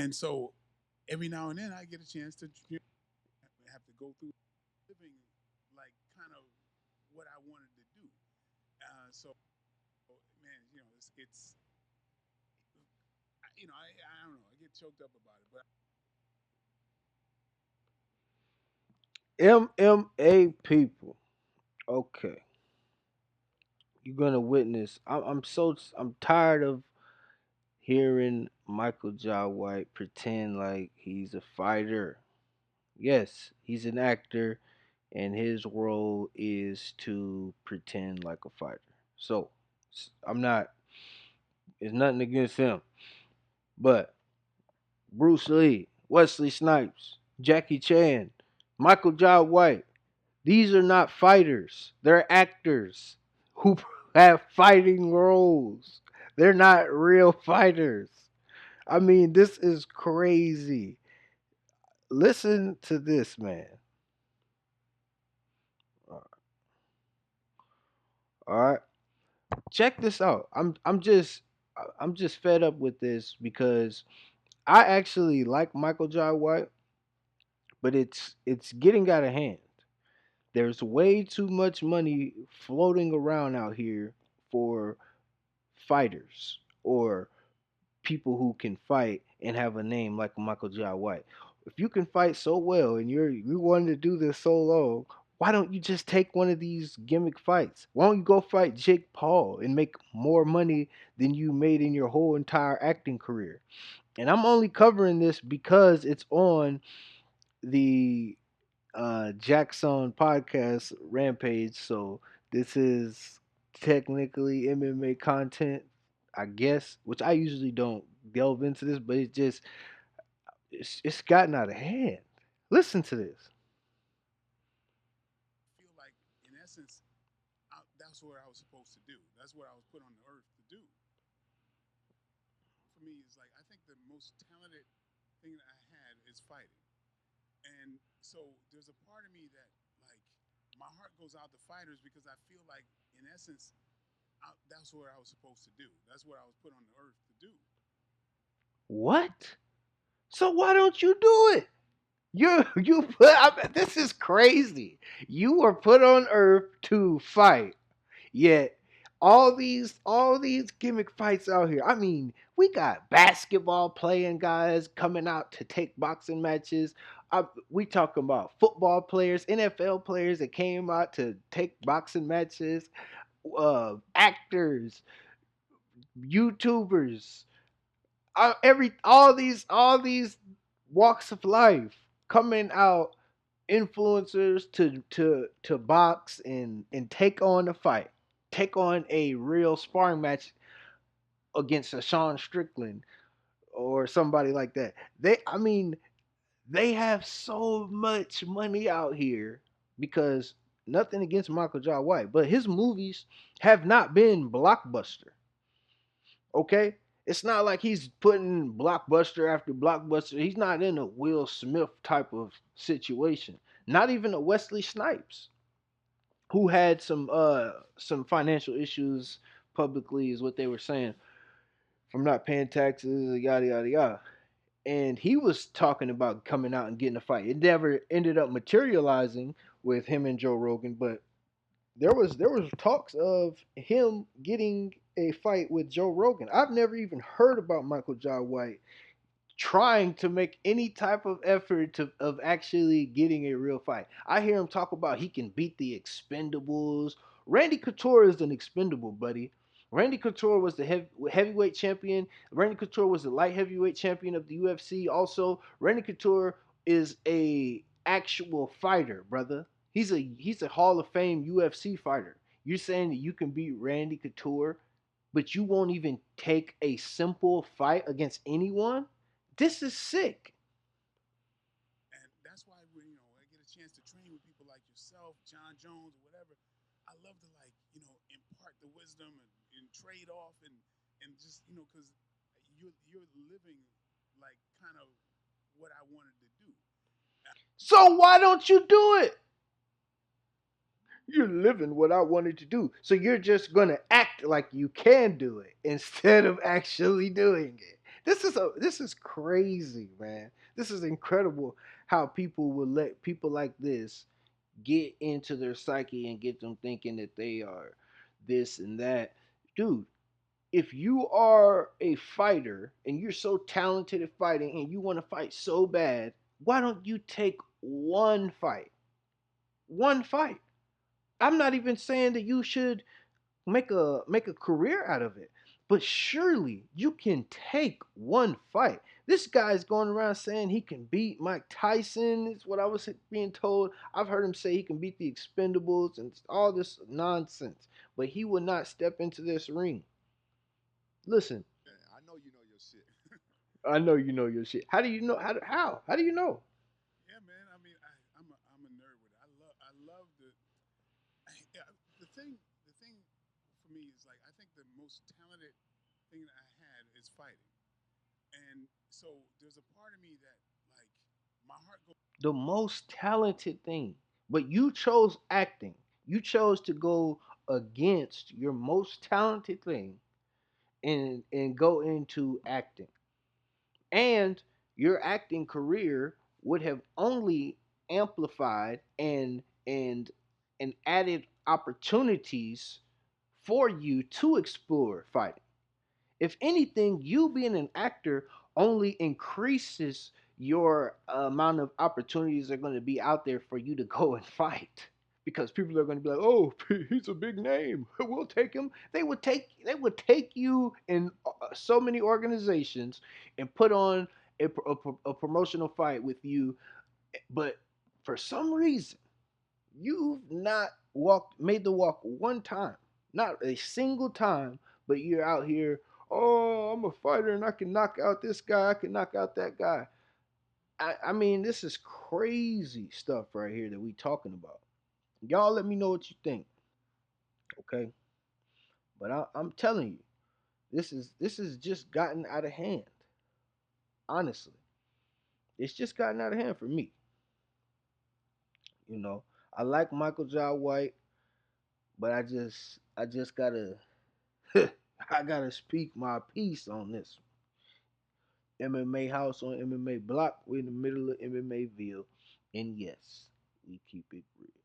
And so every now and then I get a chance to have to go through living like kind of what I wanted to do. So man, it's I don't know. I get choked up about it, but MMA people. Okay, you're gonna witness. I'm tired of hearing Michael Jai White pretend like he's a fighter. Yes, he's an actor, and his role is to pretend like a fighter. So I'm not. It's nothing against him, but Bruce Lee, Wesley Snipes, Jackie Chan, Michael Jai White. These are not fighters. They're actors who have fighting roles. They're not real fighters. I mean, this is crazy. Listen to this, man. All right. Check this out. I'm just fed up with this because I actually like Michael Jai White, but it's getting out of hand. There's way too much money floating around out here for fighters or people who can fight and have a name like Michael Jai White. If you can fight so well and you wanted to do this so long, why don't you just take one of these gimmick fights? Why don't you go fight Jake Paul and make more money than you made in your whole entire acting career? And I'm only covering this because it's on the Jackson podcast Rampage. So this is technically MMA content, I guess, which I usually don't delve into this, but it's gotten out of hand. Listen to this. I feel like in essence that's what I was supposed to do. That's what I was put on the earth to do. For me, it's like I think the most talented thing that I had is fighting. And so there's a part of me that like my heart goes out to fighters because I feel like in essence that's what I was supposed to do. That's what I was put on the earth to do. What? So why don't you do it? You put. This is crazy. You were put on Earth to fight. Yet all these gimmick fights out here. I mean, we got basketball playing guys coming out to take boxing matches. We talking about football players, NFL players that came out to take boxing matches, actors, YouTubers, all these walks of life coming out, influencers to box and take on a fight, take on a real sparring match against a Sean Strickland or somebody like that. I mean, they have so much money out here because nothing against Michael Jai White, but his movies have not been blockbuster. Okay, it's not like he's putting blockbuster after blockbuster. He's not in a Will Smith type of situation. Not even a Wesley Snipes, who had some financial issues publicly, is what they were saying, from not paying taxes, yada yada yada. And he was talking about coming out and getting a fight. It never ended up materializing with him and Joe Rogan, but there was talks of him getting a fight with Joe Rogan. I've never even heard about Michael Jai White trying to make any type of effort of actually getting a real fight. I hear him talk about he can beat the Expendables. Randy Couture is an expendable, buddy. Randy Couture was the heavyweight champion. Randy Couture was the light heavyweight champion of the UFC. Also, Randy Couture is a actual fighter, brother. He's a Hall of Fame UFC fighter. You're saying that you can beat Randy Couture, but you won't even take a simple fight against anyone? This is sick. And that's why when I get a chance to train with people like yourself, John Jones, or whatever, I love to like impart the wisdom and trade off and just because you're living like kind of what I wanted to do. So why don't you do it? You're living what I wanted to do. So you're just gonna act like you can do it instead of actually doing it. This is crazy, man. This is incredible how people will let people like this get into their psyche and get them thinking that they are this and that. Dude, if you are a fighter and you're so talented at fighting and you want to fight so bad, why don't you take one fight? One fight. I'm not even saying that you should make a career out of it. But surely you can take one fight. This guy's going around saying he can beat Mike Tyson. Is what I was being told. I've heard him say he can beat the Expendables and all this nonsense. But he will not step into this ring. Listen, Yeah, I know you know your shit. I know you know your shit. How do you know? How do you know? Yeah, man. I mean, I'm a nerd with it. I love yeah, the thing for me is like I think the most talented thing that I had is fighting, and so there's a part of me that like my heart goes. The most talented thing. But you chose acting. You chose to go against your most talented thing and go into acting. And your acting career would have only amplified and added opportunities for you to explore fighting. If anything, you being an actor only increases your amount of opportunities that are going to be out there for you to go and fight. Because people are going to be like, "Oh, he's a big name. We'll take him." They would take you in so many organizations and put on a promotional fight with you, but for some reason you've not walked made the walk one time, not a single time, but you're out here, oh, I'm a fighter and I can knock out this guy, I can knock out that guy. I mean, this is crazy stuff right here that we talking about. Y'all let me know what you think, okay? But I'm telling you, this is just gotten out of hand. Honestly, it's just gotten out of hand for me. You know, I like Michael Jai White, but I just gotta I gotta speak my piece on this. MMA house on MMA block. We're in the middle of MMA Ville. And yes, we keep it real.